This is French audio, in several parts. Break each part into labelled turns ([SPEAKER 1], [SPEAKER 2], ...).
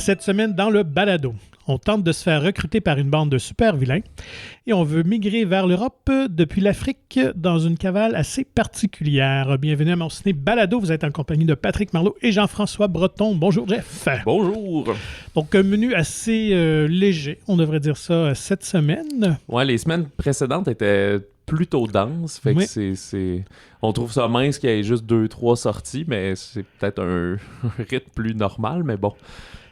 [SPEAKER 1] Cette semaine, dans le balado, on tente de se faire recruter par une bande de super vilains et on veut migrer vers l'Europe depuis l'Afrique dans une cavale assez particulière. Bienvenue à mon ciné balado. Vous êtes en compagnie de Patrick Marleau et Jean-François Breton. Bonjour, Jeff.
[SPEAKER 2] Bonjour.
[SPEAKER 1] Donc, un menu assez léger, on devrait dire ça, cette semaine.
[SPEAKER 2] Ouais, les semaines précédentes étaient plutôt denses. Fait
[SPEAKER 1] Oui.
[SPEAKER 2] que c'est... On trouve ça mince qu'il y ait juste 2-3 sorties, mais c'est peut-être un rythme plus normal. Mais bon,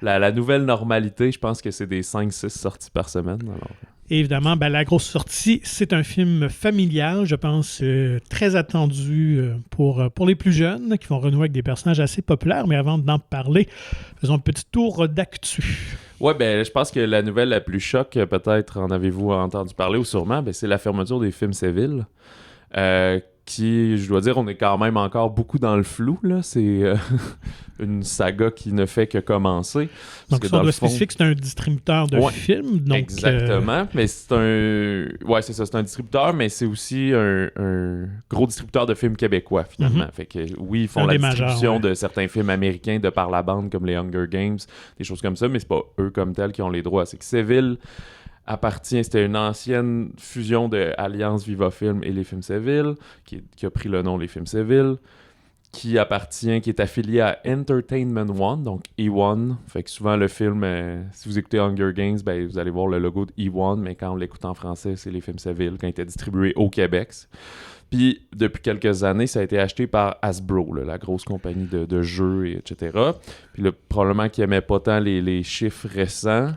[SPEAKER 2] la nouvelle normalité, je pense que c'est des 5-6 sorties par semaine. Alors...
[SPEAKER 1] Et évidemment, la grosse sortie, c'est un film familial, je pense, très attendu pour les plus jeunes, qui vont renouer avec des personnages assez populaires. Mais avant d'en parler, faisons un petit tour d'actu.
[SPEAKER 2] Ouais, je pense que la nouvelle la plus choc, peut-être en avez-vous entendu parler ou sûrement, c'est la fermeture des films Séville. Qui, je dois dire, on est quand même encore beaucoup dans le flou, là. C'est une saga qui ne fait que commencer.
[SPEAKER 1] Donc, si on doit spécifier que c'est un distributeur de films. Donc,
[SPEAKER 2] exactement, mais c'est un... Ouais, c'est ça, c'est un distributeur, mais c'est aussi un gros distributeur de films québécois, finalement. Fait que, oui, ils font la distribution de certains films américains de par la bande, comme les Hunger Games, des choses comme ça, mais c'est pas eux comme tels qui ont les droits. C'est que Séville c'était une ancienne fusion de Alliance Viva Film et les Films Séville, qui a pris le nom Les Films Séville, qui est affilié à Entertainment One, donc E1. Fait que souvent le film, si vous écoutez Hunger Games, vous allez voir le logo de E1, mais quand on l'écoute en français, c'est les Films Séville, quand il était distribué au Québec. Puis, depuis quelques années, ça a été acheté par Hasbro, la grosse compagnie de jeux, etc. Puis là, probablement qu'ils n'aimaient pas tant les chiffres récents.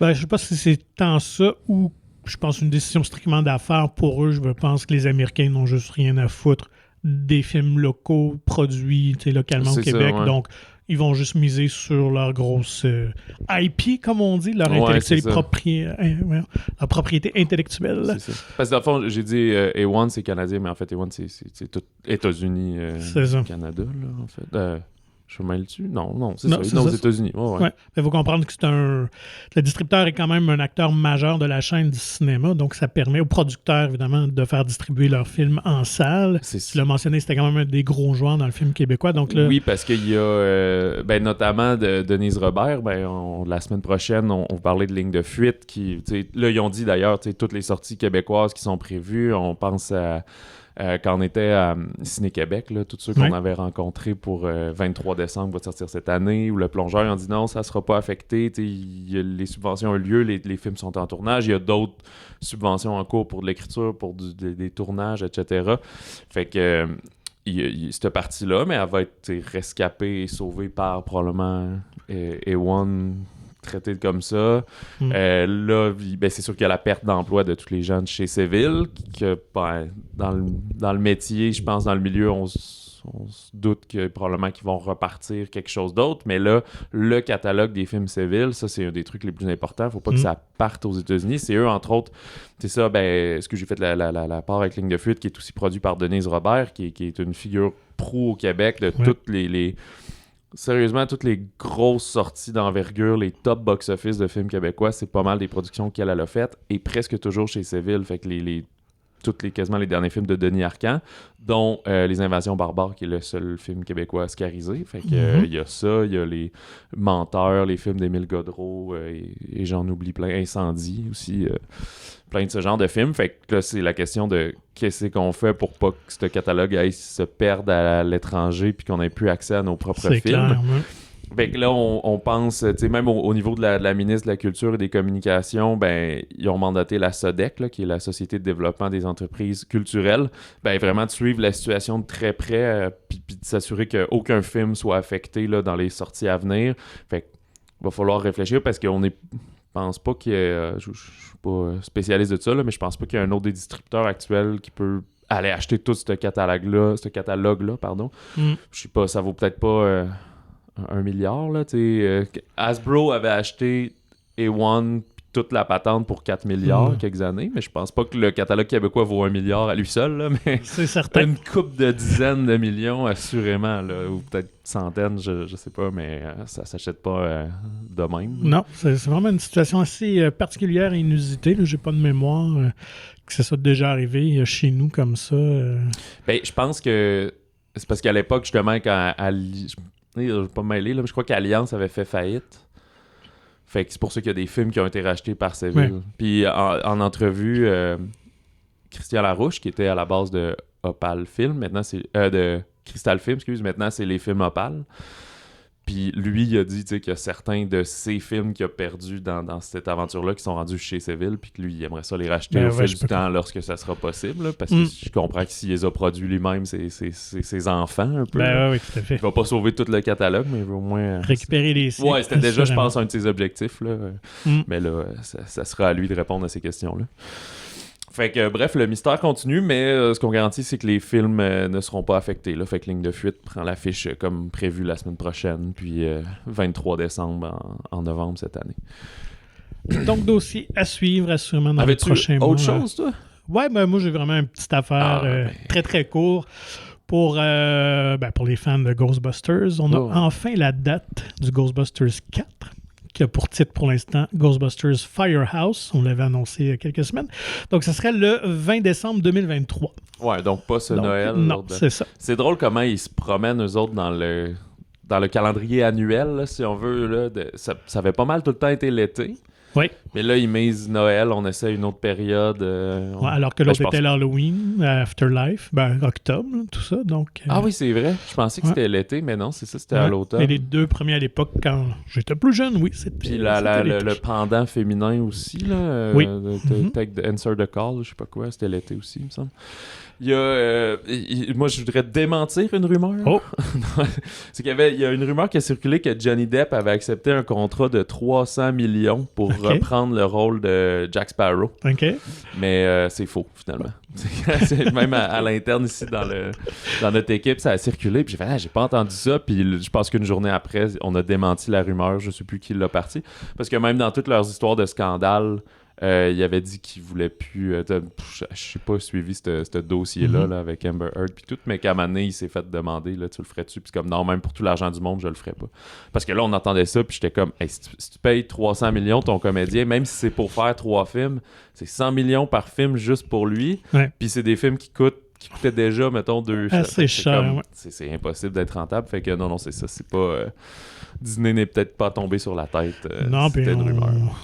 [SPEAKER 1] Je ne sais pas si c'est tant ça ou je pense une décision strictement d'affaires pour eux. Je pense que les Américains n'ont juste rien à foutre des films locaux produits localement au Québec.
[SPEAKER 2] Ça, ouais.
[SPEAKER 1] Donc, ils vont juste miser sur leur grosse IP, comme on dit, leur propriété intellectuelle.
[SPEAKER 2] C'est ça. Parce que dans le fond, j'ai dit A1, c'est canadien, mais en fait, A1, c'est tout États-Unis, Canada, là, en fait. Je me mêle dessus? Non, c'est ça. Aux États-Unis.
[SPEAKER 1] Ouais. Il faut comprendre que le distributeur est quand même un acteur majeur de la chaîne du cinéma, donc ça permet aux producteurs, évidemment, de faire distribuer leurs films en salle. Tu l'as mentionné, c'était quand même un des gros joueurs dans le film québécois. Donc là...
[SPEAKER 2] Oui, parce qu'il y a notamment Denise Robert. La semaine prochaine, on parlait de Ligne de fuite. Là, ils ont dit d'ailleurs toutes les sorties québécoises qui sont prévues. On pense à... quand on était à Ciné-Québec, tous ceux qu'on avait rencontrés pour 23 décembre va sortir cette année, où le plongeur ils ont dit non, ça ne sera pas affecté, les subventions ont lieu, les films sont en tournage, il y a d'autres subventions en cours pour de l'écriture, pour des tournages, etc. Fait que cette partie-là, mais elle va être rescapée et sauvée par probablement A1 traité comme ça. Là, c'est sûr qu'il y a la perte d'emploi de tous les gens de chez Séville, que dans le métier, je pense, dans le milieu, on se doute que probablement qu'ils vont repartir quelque chose d'autre, mais là, le catalogue des films Séville, ça, c'est un des trucs les plus importants. Faut pas que ça parte aux États-Unis. C'est eux, entre autres, c'est ça, ce que j'ai fait la part avec Ligne de fuite, qui est aussi produit par Denise Robert, qui est une figure pro au Québec de toutes les sérieusement, toutes les grosses sorties d'envergure, les top box-office de films québécois, c'est pas mal des productions qu'elle a faites, et presque toujours chez Séville. Fait que quasiment les derniers films de Denis Arcand, dont Les Invasions barbares, qui est le seul film québécois oscarisé. Fait que il y a ça, il y a Les Menteurs, les films d'Émile Godreau, et j'en oublie plein. Incendie aussi, plein de ce genre de films. Fait que là, c'est la question de qu'est-ce qu'on fait pour pas que ce catalogue aille se perde à l'étranger puis qu'on ait plus accès à nos propres films.
[SPEAKER 1] Clair,
[SPEAKER 2] Fait que là, on pense, tu sais, même au niveau de la ministre de la Culture et des Communications, ils ont mandaté la SODEC, qui est la Société de développement des entreprises culturelles, vraiment de suivre la situation de très près, puis de s'assurer qu'aucun film soit affecté là, dans les sorties à venir. Fait qu'il va falloir réfléchir parce qu'on est... Je pense pas qu'il y ait... je suis pas spécialiste de ça, là, mais je pense pas qu'il y ait un autre des distributeurs actuels qui peut aller acheter tout ce catalogue-là, Je sais pas, ça vaut peut-être pas... 1 milliard, là, Hasbro avait acheté A1 toute la patente pour 4 milliards quelques années, mais je pense pas que le catalogue québécois vaut 1 milliard à lui seul, là, mais
[SPEAKER 1] c'est certain.
[SPEAKER 2] Une couple de dizaines de millions, assurément, là, ou peut-être centaines, je sais pas, mais ça s'achète pas de même.
[SPEAKER 1] Non, c'est vraiment une situation assez particulière et inusitée. J'ai pas de mémoire que ça soit déjà arrivé chez nous comme ça.
[SPEAKER 2] Je pense que c'est parce qu'à l'époque, justement, quand je vais pas me mêler, là, mais je crois qu'Alliance avait fait faillite. Fait que c'est pour ça qu'il y a des films qui ont été rachetés par Seville. Ouais. Puis en entrevue, Christian Larouche, qui était à la base de Opal Film, maintenant c'est de Crystal Film, maintenant c'est les films Opal. Puis lui, il a dit qu'il y a certains de ses films qu'il a perdus dans cette aventure-là qui sont rendus chez Seville, puis que lui, il aimerait ça les racheter au fil du temps lorsque ça sera possible, là, parce que je comprends que s'il les a produits lui-même, c'est ses enfants un peu.
[SPEAKER 1] Oui, tout à fait.
[SPEAKER 2] Il va pas sauver tout le catalogue, mais il va au moins...
[SPEAKER 1] récupérer les siens.
[SPEAKER 2] Ouais, c'était déjà, je pense, un de ses objectifs. Là. Mais là, ça sera à lui de répondre à ces questions-là. Fait que, bref, le mystère continue, mais ce qu'on garantit, c'est que les films ne seront pas affectés. Là. Fait que Ligne de fuite prend l'affiche comme prévu la semaine prochaine, puis 23 décembre en novembre cette année.
[SPEAKER 1] Donc, dossier à suivre, assurément, dans les prochains mois.
[SPEAKER 2] Autre chose, toi?
[SPEAKER 1] Ouais, ben moi, j'ai vraiment une petite affaire très, très court. Pour les fans de Ghostbusters, on a enfin la date du Ghostbusters 4. Qui a pour titre pour l'instant Ghostbusters Firehouse. On l'avait annoncé il y a quelques semaines. Donc, ce serait le 20 décembre 2023.
[SPEAKER 2] Ouais, donc pas ce Noël.
[SPEAKER 1] Non, c'est ça.
[SPEAKER 2] C'est drôle comment ils se promènent, eux autres, dans le calendrier annuel, là, si on veut. Là, ça avait pas mal tout le temps été l'été.
[SPEAKER 1] Oui.
[SPEAKER 2] Mais là, ils misent Noël, on essaie une autre période.
[SPEAKER 1] Alors que l'autre était l'Halloween, Afterlife, octobre, tout ça. Donc,
[SPEAKER 2] Ah oui, c'est vrai. Je pensais que c'était l'été, mais non, c'est ça, c'était à l'automne.
[SPEAKER 1] Et les deux premiers à l'époque, quand j'étais plus jeune, oui, c'était.
[SPEAKER 2] Puis le pendant féminin aussi, là.
[SPEAKER 1] Oui.
[SPEAKER 2] Answer the Call, je sais pas quoi, c'était l'été aussi, il me semble. Il y a, moi, je voudrais démentir une rumeur.
[SPEAKER 1] Oh!
[SPEAKER 2] C'est il y a une rumeur qui a circulé que Johnny Depp avait accepté un contrat de 300 millions pour reprendre le rôle de Jack Sparrow.
[SPEAKER 1] OK.
[SPEAKER 2] Mais c'est faux, finalement. Même à l'interne ici, dans notre équipe, ça a circulé. Puis j'ai fait, j'ai pas entendu ça. Puis je pense qu'une journée après, on a démenti la rumeur. Je sais plus qui l'a parti. Parce que même dans toutes leurs histoires de scandale, il avait dit qu'il voulait plus. Je sais pas suivi ce dossier-là là, avec Amber Heard puis tout, mais qu'à un moment donné, il s'est fait demander là, tu le ferais-tu? Puis comme non, même pour tout l'argent du monde, je le ferais pas. Parce que là, on entendait ça, puis j'étais comme si tu payes 300 millions ton comédien, même si c'est pour faire 3 films, c'est 100 millions par film juste pour lui.
[SPEAKER 1] Ouais.
[SPEAKER 2] Puis c'est des films qui coûtaient déjà, mettons, 2
[SPEAKER 1] assez cher. Ouais.
[SPEAKER 2] C'est impossible d'être rentable. Fait que non, c'est ça. C'est pas. Disney n'est peut-être pas tombé sur la tête.
[SPEAKER 1] Non, puis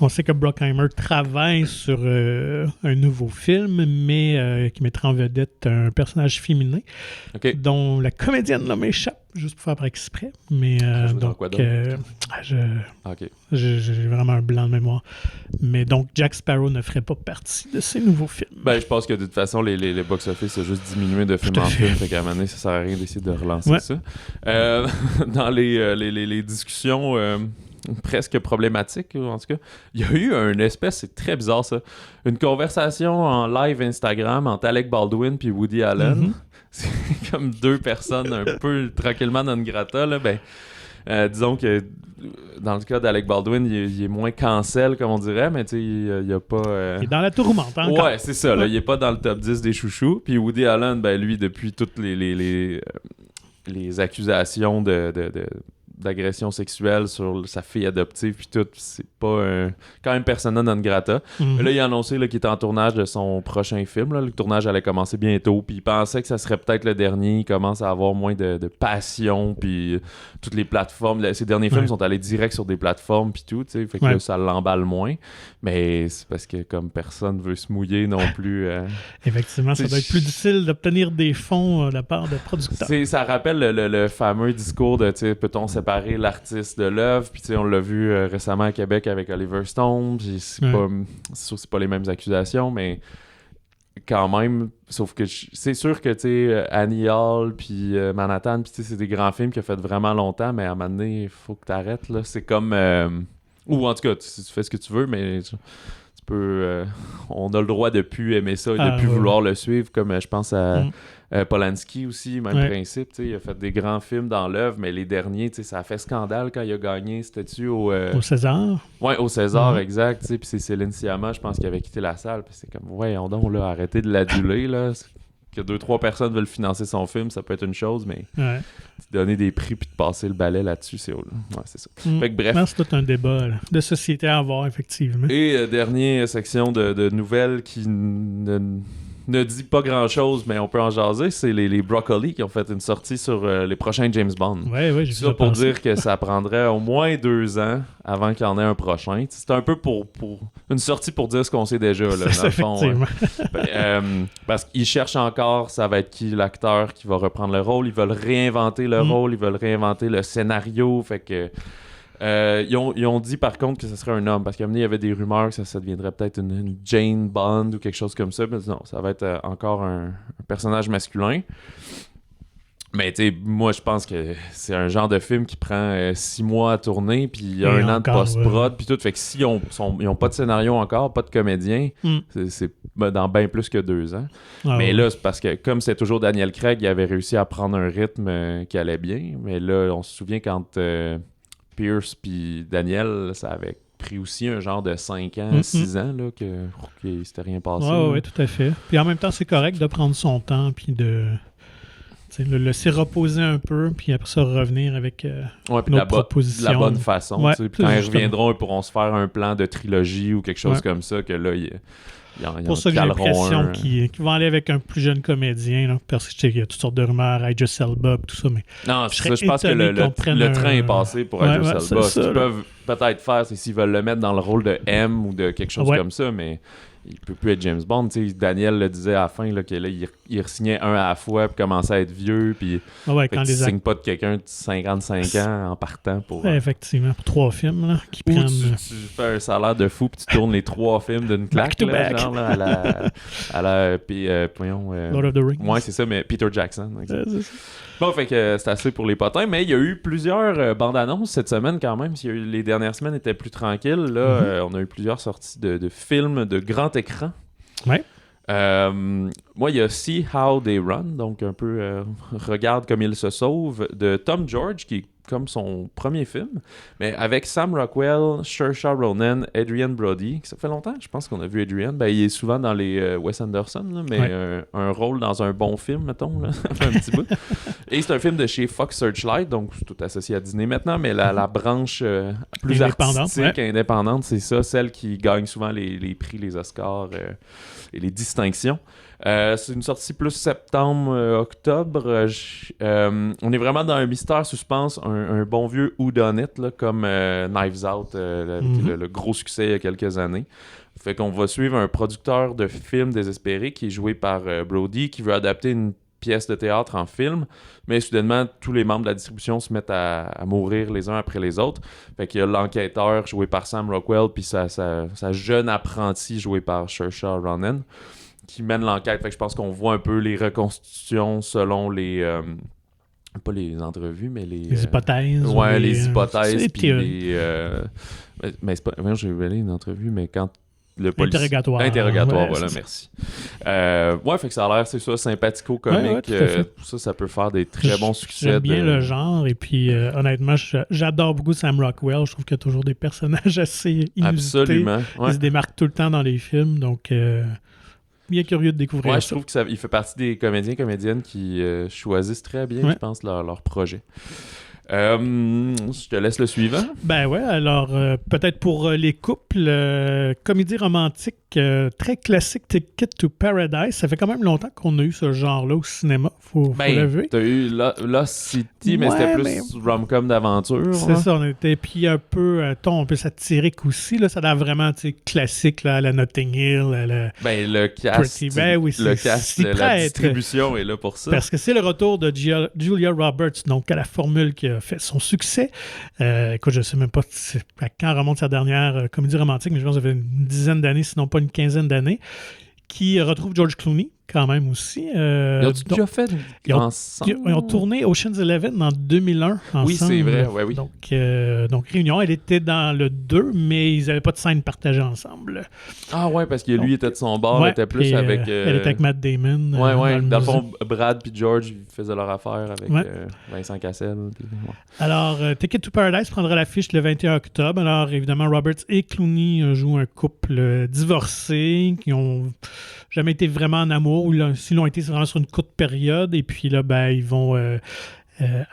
[SPEAKER 1] on sait que Bruckheimer travaille sur un nouveau film, mais qui mettra en vedette un personnage féminin dont la comédienne là, m'échappe, juste pour faire par exprès. Mais donc, j'ai vraiment un blanc de mémoire. Mais donc, Jack Sparrow ne ferait pas partie de ces nouveaux films.
[SPEAKER 2] Ben, je pense que de toute façon, les box-office ont juste diminué de film en film. Fait qu'à un moment donné, ça sert à rien d'essayer de relancer ça. Dans les discussions presque problématiques, en tout cas, il y a eu une espèce, c'est très bizarre ça, une conversation en live Instagram entre Alec Baldwin puis Woody Allen. C'est comme deux personnes un peu tranquillement dans une grata, là, disons que dans le cas d'Alec Baldwin, il est moins cancel, comme on dirait, mais tu sais, il y a pas...
[SPEAKER 1] Il est dans la tourmente, hein?
[SPEAKER 2] Ouais, c'est ça, là, il est pas dans le top 10 des chouchous. Puis Woody Allen, lui, depuis toutes les accusations d'agression sexuelle sur sa fille adoptive puis tout, c'est pas quand même persona non grata. Mais là, il a annoncé qu'il était en tournage de son prochain film. Là. Le tournage allait commencer bientôt, puis il pensait que ça serait peut-être le dernier. Il commence à avoir moins de passion, puis toutes les plateformes. Ces derniers films sont allés direct sur des plateformes puis tout, tu sais, fait que là, ça l'emballe moins. Mais c'est parce que comme personne veut se mouiller non plus...
[SPEAKER 1] Effectivement, ça doit être plus difficile d'obtenir des fonds de la part de producteurs.
[SPEAKER 2] Ça rappelle le fameux discours de, tu sais, peut-on séparer l'artiste de l'œuvre, puis tu sais, on l'a vu récemment à Québec avec Oliver Stone, puis c'est pas les mêmes accusations, mais quand même, sauf que c'est sûr que, tu sais, Annie Hall, puis Manhattan, puis tu sais, c'est des grands films qui ont fait vraiment longtemps, mais à un moment donné, il faut que t'arrêtes, là, c'est comme... ou en tout cas, tu fais ce que tu veux, mais... tu peux... on a le droit de plus aimer ça et de plus vouloir le suivre, comme je pense à... Polanski aussi, même principe, il a fait des grands films dans l'œuvre, mais les derniers, ça a fait scandale quand il a gagné, c'était-tu au
[SPEAKER 1] César?
[SPEAKER 2] Ouais, au César, exact, puis c'est Céline Sciamma, je pense, qui avait quitté la salle, puis c'est comme, voyons donc, là, arrêtez de l'aduler, là, que 2-3 personnes veulent financer son film, ça peut être une chose, mais donner des prix puis de passer le balai là-dessus, c'est ça. Fait que bref.
[SPEAKER 1] C'est tout un débat de société à avoir, effectivement.
[SPEAKER 2] Et dernière section de nouvelles qui ne dit pas grand-chose, mais on peut en jaser, c'est les Broccoli qui ont fait une sortie sur les prochains James Bond.
[SPEAKER 1] Ouais, j'ai vu
[SPEAKER 2] ça pour dire que ça prendrait au moins 2 ans avant qu'il y en ait un prochain. C'est un peu pour une sortie pour dire ce qu'on sait déjà, là, dans le fond. Parce qu'ils cherchent encore, ça va être qui l'acteur qui va reprendre le rôle. Ils veulent réinventer le rôle, ils veulent réinventer le scénario. Fait que ils ont dit par contre que ce serait un homme, parce qu'à un moment, il y avait des rumeurs que ça deviendrait peut-être une Jane Bond ou quelque chose comme ça, mais non, ça va être encore un personnage masculin. Mais tu sais, moi je pense que c'est un genre de film qui prend 6 mois à tourner, puis il y a un an de post-prod, puis tout. Fait que s'ils ont pas de scénario encore, pas de comédien, c'est dans bien plus que 2 ans. Mais là, c'est parce que comme c'est toujours Daniel Craig, il avait réussi à prendre un rythme qui allait bien. Mais là, on se souvient quand Pierce puis Daniel, ça avait pris aussi un genre de 5 ans, 6 ans, là, que s'était rien passé.
[SPEAKER 1] Oui, tout à fait. Puis en même temps, c'est correct de prendre son temps, puis de le laisser reposer un peu, puis après ça revenir avec notre proposition.
[SPEAKER 2] De la bonne façon.
[SPEAKER 1] Ouais,
[SPEAKER 2] puis quand ils reviendront, ils pourront se faire un plan de trilogie ou quelque chose comme ça, que là,
[SPEAKER 1] pour ça que j'ai l'impression qu'ils vont aller avec un plus jeune comédien, là, parce qu'il y a toutes sortes de rumeurs, Idris Elba, tout ça, mais
[SPEAKER 2] non, je pense que le train est passé pour Idris Elba. Ce qu'ils peuvent peut-être faire, c'est s'ils veulent le mettre dans le rôle de M ou de quelque chose comme ça, mais il peut plus être James Bond. T'sais, Daniel le disait à la fin, là, que là, il re-signait un à la fois, puis commençait à être vieux, puis
[SPEAKER 1] quand
[SPEAKER 2] il signe pas de quelqu'un de 55 ans en partant pour...
[SPEAKER 1] effectivement, pour 3 films, là, qui prennent...
[SPEAKER 2] Tu fais un salaire de fou, puis tu tournes les 3 films d'une claque, là, genre là, à la
[SPEAKER 1] Lord of the Rings.
[SPEAKER 2] Ouais, c'est ça, mais Peter Jackson. Bon, fait que c'est assez pour les potins, mais il y a eu plusieurs bandes annonces cette semaine quand même. Les dernières semaines étaient plus tranquilles. Là, on a eu plusieurs sorties de films de grand écran.
[SPEAKER 1] Ouais.
[SPEAKER 2] Moi, il y a See How They Run, donc un peu Regarde comme ils se sauvent, de Tom George, qui est comme son premier film, mais avec Sam Rockwell, Saoirse Ronan, Adrian Brody. Ça fait longtemps, je pense qu'on a vu Adrian. Il est souvent dans les Wes Anderson, là, mais un rôle dans un bon film, mettons, là, un petit bout. Et c'est un film de chez Fox Searchlight, donc c'est tout associé à Disney maintenant, mais la branche plus artistique, indépendante, c'est ça, celle qui gagne souvent les prix, les Oscars et les distinctions. C'est une sortie plus septembre-octobre. On est vraiment dans un mystère suspense, un bon vieux whodunit, là, comme Knives Out, le gros succès il y a quelques années. Fait qu'on va suivre un producteur de films désespéré qui est joué par Brody, qui veut adapter une pièce de théâtre en film, mais soudainement, tous les membres de la distribution se mettent à mourir les uns après les autres. Fait qu'il y a l'enquêteur joué par Sam Rockwell, puis sa jeune apprentie jouée par Saoirse Ronan, qui mène l'enquête. Fait que je pense qu'on voit un peu les reconstitutions selon les... pas les entrevues, mais les
[SPEAKER 1] hypothèses.
[SPEAKER 2] Ouais, les hypothèses. Puis mais c'est pas... J'ai vu une entrevue, mais quand le Interrogatoire, voilà, merci. Fait que ça a l'air, c'est ça, sympathico-comique. Ça peut faire des très bons succès.
[SPEAKER 1] J'aime bien le genre, et puis honnêtement, j'adore beaucoup Sam Rockwell. Je trouve qu'il y a toujours des personnages assez inusités.
[SPEAKER 2] Absolument.
[SPEAKER 1] Ils se démarquent tout le temps dans les films, donc... bien curieux de découvrir ça.
[SPEAKER 2] Je trouve qu'il fait partie des comédiens et comédiennes qui choisissent très bien, je pense, leur projet. Je te laisse le suivant.
[SPEAKER 1] Alors peut-être pour les couples, comédie romantique très classique, Ticket to Paradise. Ça fait quand même longtemps qu'on a eu ce genre-là au cinéma, faut l'avouer.
[SPEAKER 2] T'as eu Lost City, mais c'était plus rom-com d'aventure.
[SPEAKER 1] C'est ça, on était puis un peu ton un peu satirique aussi, là, ça a l'air vraiment classique là, à la Notting Hill, à la
[SPEAKER 2] le cast, la distribution est là pour ça.
[SPEAKER 1] Parce que c'est le retour de Julia Roberts, donc à la formule qui a fait son succès. Écoute, je sais même pas à quand remonte sa dernière comédie romantique, mais je pense que ça fait une dizaine d'années, sinon pas une quinzaine d'années, qui retrouve George Clooney quand même aussi.
[SPEAKER 2] Ils ont déjà fait ensemble?
[SPEAKER 1] Ils ont tourné Ocean's 11 en 2001 ensemble.
[SPEAKER 2] Oui, c'est vrai. Oui.
[SPEAKER 1] Donc Réunion, elle était dans le 2, mais ils n'avaient pas de scène partagée ensemble.
[SPEAKER 2] Ah ouais, parce que lui était de son bord, il était plus avec...
[SPEAKER 1] Elle était avec Matt Damon.
[SPEAKER 2] Dans le fond, Brad puis George faisaient leur affaire avec Vincent Cassel.
[SPEAKER 1] Alors, Ticket to Paradise prendra l'affiche le 21 octobre. Alors, évidemment, Roberts et Clooney jouent un couple divorcé qui ont jamais été vraiment en amour, ou s'ils l'ont été, c'est vraiment sur une courte période, et puis là, ils vont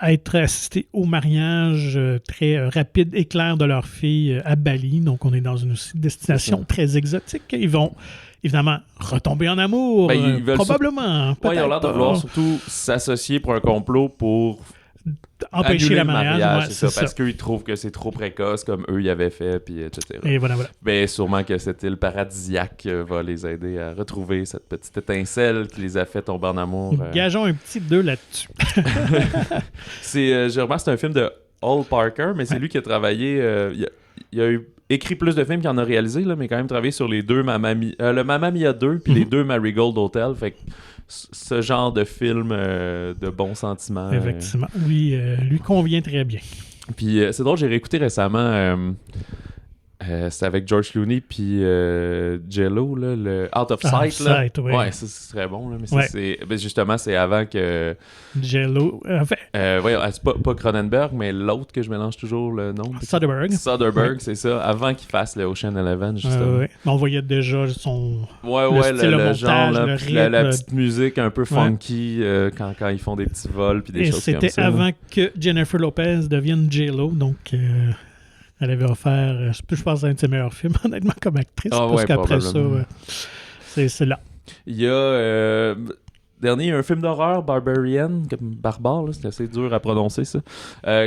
[SPEAKER 1] être assistés au mariage très rapide et clair de leur fille à Bali. Donc, on est dans une destination très exotique. Ils vont évidemment retomber en amour,
[SPEAKER 2] ils veulent
[SPEAKER 1] probablement.
[SPEAKER 2] Ils ont l'air de vouloir surtout s'associer pour un complot pour
[SPEAKER 1] empêcher le mariage.
[SPEAKER 2] C'est ça, parce qu'ils trouvent que c'est trop précoce, comme eux y avaient fait, puis etc.
[SPEAKER 1] Et voilà.
[SPEAKER 2] Ben, sûrement que cette île paradisiaque va les aider à retrouver cette petite étincelle qui les a fait tomber en amour.
[SPEAKER 1] Gageons un petit 2 là-dessus.
[SPEAKER 2] Je remarque, c'est un film de Hall Parker, mais c'est lui qui a travaillé... il a écrit plus de films qu'il en a réalisé, là, mais quand même travaillé sur les deux le Mamma Mia 2 puis les deux Marigold Hotel. Fait que ce genre de film de bons sentiments.
[SPEAKER 1] Effectivement. Lui convient très bien.
[SPEAKER 2] Puis c'est drôle, j'ai réécouté récemment... c'est avec George Clooney puis J.Lo, là, le Out of Sight. Ouais, ça c'est très bon. Là, mais justement, c'est avant que...
[SPEAKER 1] J.Lo...
[SPEAKER 2] c'est pas Cronenberg, mais l'autre que je mélange toujours le nom.
[SPEAKER 1] Soderbergh,
[SPEAKER 2] c'est ça. Avant qu'il fasse le Ocean Eleven, justement.
[SPEAKER 1] On voyait déjà son...
[SPEAKER 2] le style, le montage, genre, là,
[SPEAKER 1] le rythme.
[SPEAKER 2] La petite musique un peu funky quand ils font des petits vols puis des choses comme ça.
[SPEAKER 1] Et c'était avant que Jennifer Lopez devienne J.Lo, donc... Elle avait offert, je pense, un de ses meilleurs films, honnêtement, comme actrice. Parce qu'après ça, c'est là.
[SPEAKER 2] Il y a... dernier, un film d'horreur, Barbarian, comme barbare, c'est assez dur à prononcer ça,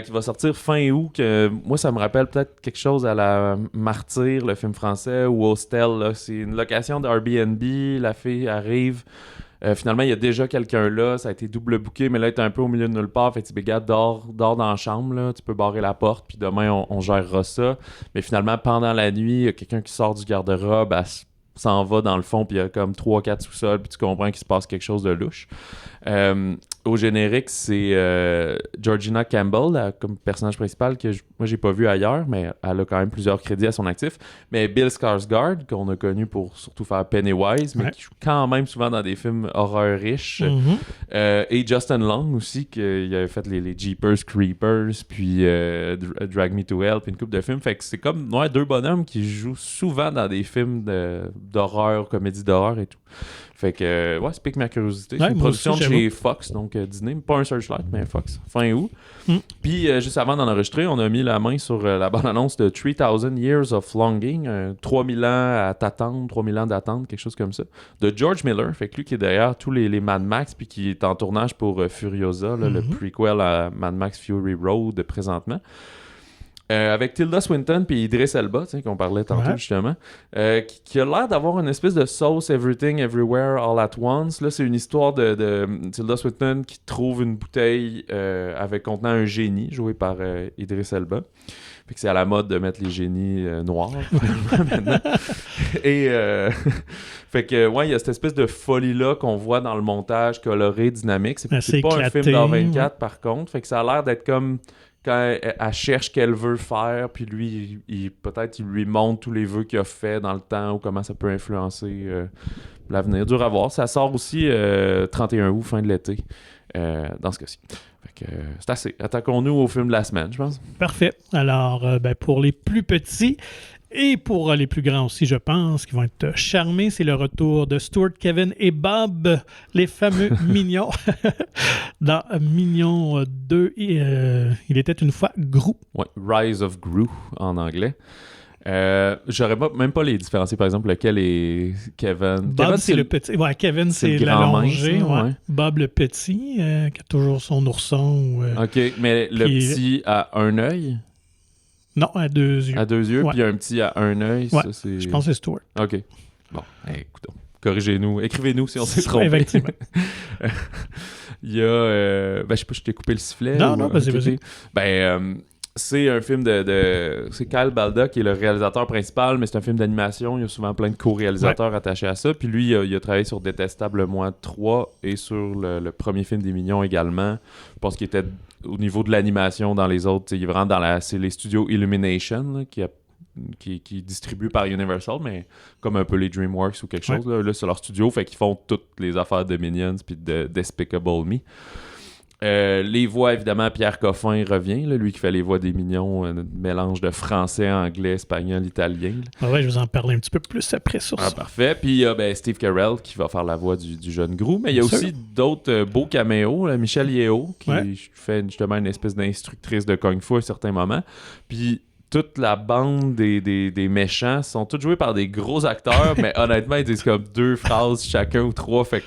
[SPEAKER 2] qui va sortir fin août. Moi, ça me rappelle peut-être quelque chose à la Martyr, le film français, ou Hostel. Là. C'est une location d'Airbnb, la fille arrive... finalement, il y a déjà quelqu'un là, ça a été double booké, mais là, il est un peu au milieu de nulle part. Fait que tu dis, gars, dors dans la chambre, là, tu peux barrer la porte, puis demain, on gérera ça. Mais finalement, pendant la nuit, il y a quelqu'un qui sort du garde-robe, elle s'en va dans le fond, puis il y a comme 3-4 sous-sols, puis tu comprends qu'il se passe quelque chose de louche. Au générique, c'est Georgina Campbell comme personnage principal que moi j'ai pas vu ailleurs, mais elle a quand même plusieurs crédits à son actif. Mais Bill Skarsgård, qu'on a connu pour surtout faire Pennywise, mais qui joue quand même souvent dans des films horreur riches. Et Justin Long aussi, qui avait fait les Jeepers Creepers, puis Drag Me to Hell, puis une couple de films. Fait que c'est comme deux bonhommes qui jouent souvent dans des films d'horreur, comédie d'horreur et tout. Fait que, ça pique ma curiosité. C'est une production de chez Fox, donc Disney. Pas un Searchlight, mais Fox. Fin août. Puis, juste avant d'en enregistrer, on a mis la main sur la bande-annonce de 3000 Years of Longing. 3000 ans à t'attendre, 3000 ans d'attente, quelque chose comme ça. De George Miller. Fait que lui qui est derrière tous les Mad Max, puis qui est en tournage pour Furiosa, là, le prequel à Mad Max Fury Road présentement. Avec Tilda Swinton puis Idris Elba, qu'on parlait tantôt justement, qui a l'air d'avoir une espèce de sauce Everything Everywhere All at Once. Là, c'est une histoire de Tilda Swinton qui trouve une bouteille avec contenant un génie, joué par Idris Elba. Fait que c'est à la mode de mettre les génies noirs maintenant. Et fait que il y a cette espèce de folie-là qu'on voit dans le montage coloré, dynamique. C'est pas un film d'A24 par contre. Fait que ça a l'air d'être comme quand elle cherche qu'elle veut faire, puis lui, peut-être il lui montre tous les vœux qu'il a fait dans le temps ou comment ça peut influencer l'avenir. Dur à voir. Ça sort aussi 31 août, fin de l'été, dans ce cas-ci. Fait que c'est assez. Attaquons-nous au film de la semaine, je pense.
[SPEAKER 1] Parfait. Alors, pour les plus petits et pour les plus grands aussi, je pense, qui vont être charmés, c'est le retour de Stuart, Kevin et Bob, les fameux Mignons. Dans Mignons 2, il était une fois Gru.
[SPEAKER 2] Ouais, Rise of Gru en anglais. J'aurais même pas les différencier, par exemple, lequel est Kevin.
[SPEAKER 1] Bob,
[SPEAKER 2] Kevin,
[SPEAKER 1] c'est le petit. Ouais, Kevin, c'est l'allongé. Ouais. Bob, le petit, qui a toujours son ourson.
[SPEAKER 2] OK, mais le petit a un œil?
[SPEAKER 1] Non, à 2 yeux.
[SPEAKER 2] À 2 yeux, puis un petit à un œil.
[SPEAKER 1] Ouais,
[SPEAKER 2] ça, c'est...
[SPEAKER 1] je pense que c'est Stuart.
[SPEAKER 2] OK. Bon, écoutons. Corrigez-nous. Écrivez-nous si on s'est trompé.
[SPEAKER 1] Effectivement.
[SPEAKER 2] Il y a... je sais pas, je t'ai coupé le sifflet.
[SPEAKER 1] Non, vas-y.
[SPEAKER 2] C'est un film c'est Kyle Balda qui est le réalisateur principal, mais c'est un film d'animation. Il y a souvent plein de co-réalisateurs attachés à ça. Puis lui, il a travaillé sur Détestable Moi 3 et sur le premier film des Mignons également. Je pense qu'il était au niveau de l'animation dans les autres. Il est vraiment c'est les studios Illumination là, qui distribuent par Universal, mais comme un peu les DreamWorks ou quelque chose. Là, c'est leur studio, fait qu'ils font toutes les affaires de Minions puis de Despicable Me. Les voix, évidemment, Pierre Coffin revient, là, lui qui fait les voix des Mignons, un mélange de français, anglais, espagnol, italien.
[SPEAKER 1] Ah ouais, je vous en parler un petit peu plus après sur ça.
[SPEAKER 2] Parfait. Puis il y a Steve Carell qui va faire la voix du jeune Gru, mais il y a aussi d'autres beaux caméos. Là, Michelle Yeoh qui fait justement une espèce d'instructrice de Kung Fu à un certain moment. Puis toute la bande des méchants sont tous joués par des gros acteurs, mais honnêtement, ils disent comme 2 phrases chacun ou 3, fait que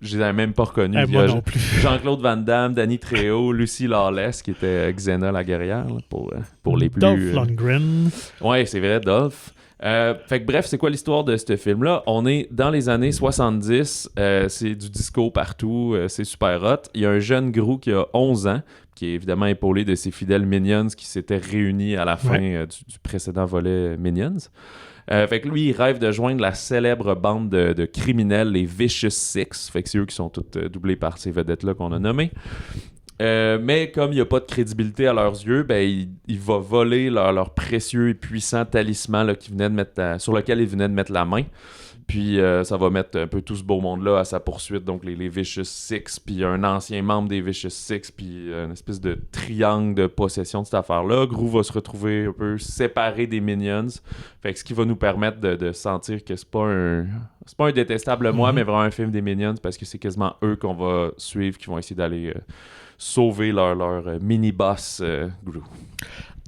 [SPEAKER 2] je les avais même pas reconnus.
[SPEAKER 1] Moi non plus.
[SPEAKER 2] Jean-Claude Van Damme, Danny Trejo, Lucy Lawless, qui était Xena la guerrière, là, pour les plus...
[SPEAKER 1] Dolph Lundgren.
[SPEAKER 2] Ouais, c'est vrai, Dolph. Fait que bref, c'est quoi l'histoire de ce film-là? On est dans les années 70, c'est du disco partout, c'est super hot. Il y a un jeune Gru qui a 11 ans, qui est évidemment épaulé de ses fidèles Minions qui s'étaient réunis à la fin du précédent volet Minions. Fait que lui, il rêve de joindre la célèbre bande de criminels, les Vicious Six. Fait que c'est eux qui sont toutes doublés par ces vedettes-là qu'on a nommées. Mais comme il n'y a pas de crédibilité à leurs yeux, il va voler leur précieux et puissant talisman là, sur lequel il venait de mettre la main. Puis ça va mettre un peu tout ce beau monde-là à sa poursuite. Donc les Vicious Six, puis un ancien membre des Vicious Six, puis une espèce de triangle de possession de cette affaire-là. Gru va se retrouver un peu séparé des Minions. Fait que ce qui va nous permettre de sentir que c'est pas un détestable moi, mais vraiment un film des Minions, parce que c'est quasiment eux qu'on va suivre, qui vont essayer d'aller sauver leur mini-boss Gru.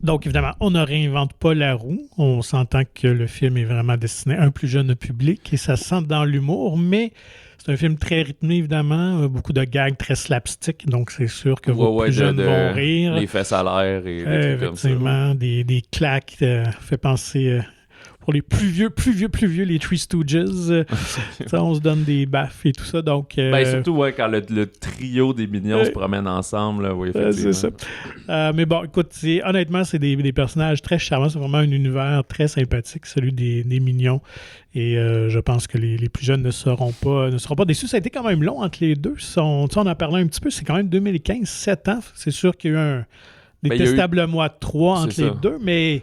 [SPEAKER 1] Donc, évidemment, on ne réinvente pas la roue. On s'entend que le film est vraiment destiné à un plus jeune public et ça se sent dans l'humour, mais c'est un film très rythmé, évidemment. Beaucoup de gags très slapstick, donc c'est sûr que vos plus jeunes vont rire.
[SPEAKER 2] Les fesses à l'air et des trucs comme ça.
[SPEAKER 1] Effectivement, des claques fait penser... pour les plus vieux, les Three Stooges, ça, on se donne des baffes et tout ça. Donc,
[SPEAKER 2] surtout quand le trio des Mignons se promène ensemble. Là, oui, effectivement.
[SPEAKER 1] C'est ça. Mais bon, écoute, honnêtement, c'est des personnages très charmants. C'est vraiment un univers très sympathique, celui des Mignons. Et je pense que les plus jeunes ne seront pas déçus. Ça a été quand même long entre les deux. On en parlait un petit peu. C'est quand même 2015, 7 ans. C'est sûr qu'il y a eu un... détestable mois 3 entre les deux, mais...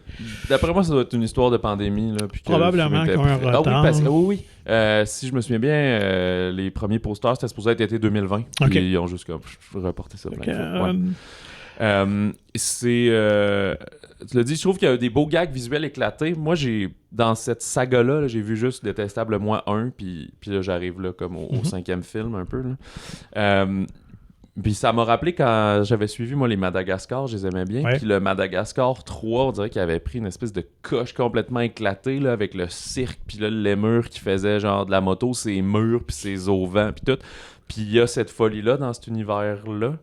[SPEAKER 2] D'après moi, ça doit être une histoire de pandémie. Là, puis
[SPEAKER 1] probablement qu'ils ont un retard.
[SPEAKER 2] Oui. Si je me souviens bien, les premiers posters, c'était supposé être été 2020. Puis ils ont juste reporté ça plein de fois. Tu l'as dit, je trouve qu'il y a des beaux gags visuels éclatés. Moi, dans cette saga-là, j'ai vu juste Détestable moi 1, puis là, j'arrive là comme au 5e film un peu. Là. Puis ça m'a rappelé quand j'avais suivi, moi, les Madagascar, je les aimais bien. Puis le Madagascar 3, on dirait qu'il avait pris une espèce de coche complètement éclatée, là, avec le cirque, puis là, le lémur qui faisait genre de la moto, ses murs, puis ses auvents, puis tout. Puis il y a cette folie-là dans cet univers-là.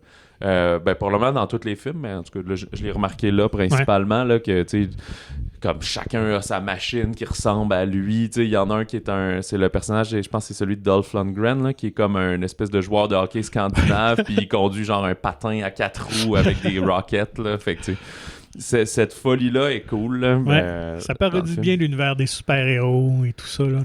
[SPEAKER 2] Probablement dans tous les films, mais en tout cas, là, je l'ai remarqué là, principalement, là, que, tu sais, comme chacun a sa machine qui ressemble à lui. Il y en a un qui est c'est le personnage, je pense que c'est celui de Dolph Lundgren, là, qui est comme un espèce de joueur de hockey scandinave, puis il conduit genre un patin à 4 roues avec des rockets. Là, fait que, tu sais, cette folie-là est cool. Là,
[SPEAKER 1] ça parodie bien l'univers des super-héros et tout ça. Là.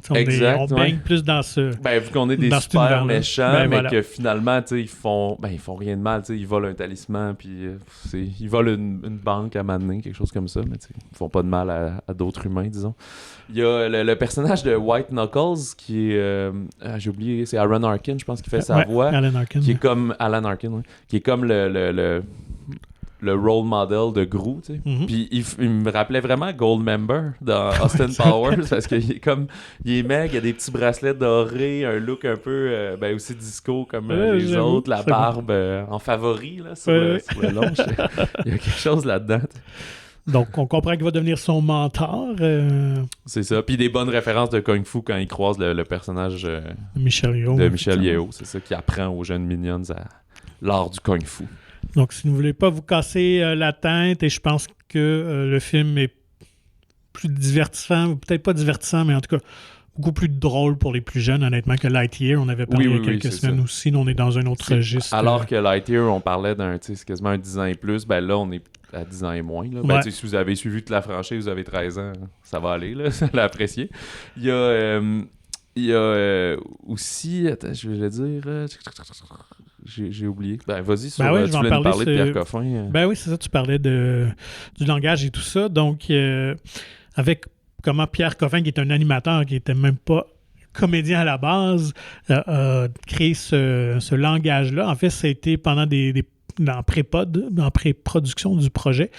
[SPEAKER 1] On baigne plus dans ce...
[SPEAKER 2] vu qu'on est des super méchants, mais que finalement, ils font rien de mal. Ils volent un talisman, puis ils volent une banque à un moment donné, quelque chose comme ça, mais ils font pas de mal à d'autres humains, disons. Il y a le personnage de White Knuckles, qui est... j'ai oublié, c'est Aaron Arkin, je pense, qui fait sa voix.
[SPEAKER 1] Alan Arkin.
[SPEAKER 2] Qui est comme Alan Arkin, qui est comme le role model de Gru, tu sais. Puis il me rappelait vraiment Goldmember dans Austin Powers, parce qu'il est mec, il a des petits bracelets dorés, un look un peu aussi disco comme les autres, la barbe en favori là, sur le long. Il y a quelque chose là-dedans.
[SPEAKER 1] Donc, on comprend qu'il va devenir son mentor.
[SPEAKER 2] C'est ça. Puis des bonnes références de Kung Fu quand il croise le personnage de Michelle Yeoh. C'est ça qui apprend aux jeunes Minions l'art du Kung Fu.
[SPEAKER 1] Donc, si vous ne voulez pas vous casser la tête, et je pense que le film est plus divertissant, ou peut-être pas divertissant, mais en tout cas beaucoup plus drôle pour les plus jeunes, honnêtement, que Lightyear. On avait parlé il y a quelques semaines aussi, on est dans un autre registre.
[SPEAKER 2] Alors que Lightyear, on parlait c'est quasiment un 10 ans et plus, là, on est à 10 ans et moins. Là. Si vous avez suivi toute la franchise, vous avez 13 ans, ça va aller, là, ça l'a apprécié. Il y a aussi... Attends, je vais le dire... J'ai oublié. Vas-y, tu voulais nous parler de Pierre Coffin.
[SPEAKER 1] Oui, c'est ça, tu parlais du langage et tout ça. Donc, avec comment Pierre Coffin, qui est un animateur, qui n'était même pas comédien à la base, a créé ce langage-là. En fait, ça a été pendant des en pré-production du projet.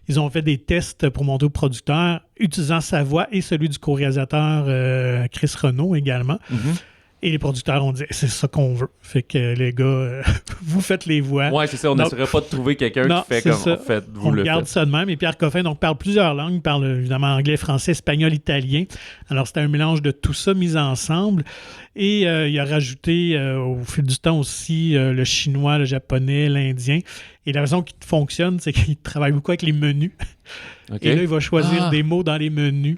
[SPEAKER 1] Ils ont fait des tests pour montrer au producteur, utilisant sa voix et celui du co-réalisateur Chris Renaud également.
[SPEAKER 2] Mm-hmm.
[SPEAKER 1] Et les producteurs ont dit « c'est ça qu'on veut ». Fait que les gars, vous faites les voix.
[SPEAKER 2] Ouais, c'est ça. On n'essaierait pas de trouver quelqu'un qui fait comme ça.
[SPEAKER 1] On garde ça de même. Et Pierre Coffin parle plusieurs langues. Il parle évidemment anglais, français, espagnol, italien. Alors, c'était un mélange de tout ça mis ensemble. Et il a rajouté au fil du temps aussi le chinois, le japonais, l'indien. Et la raison qui fonctionne, c'est qu'il travaille beaucoup avec les menus. Okay. Et là, il va choisir des mots dans les menus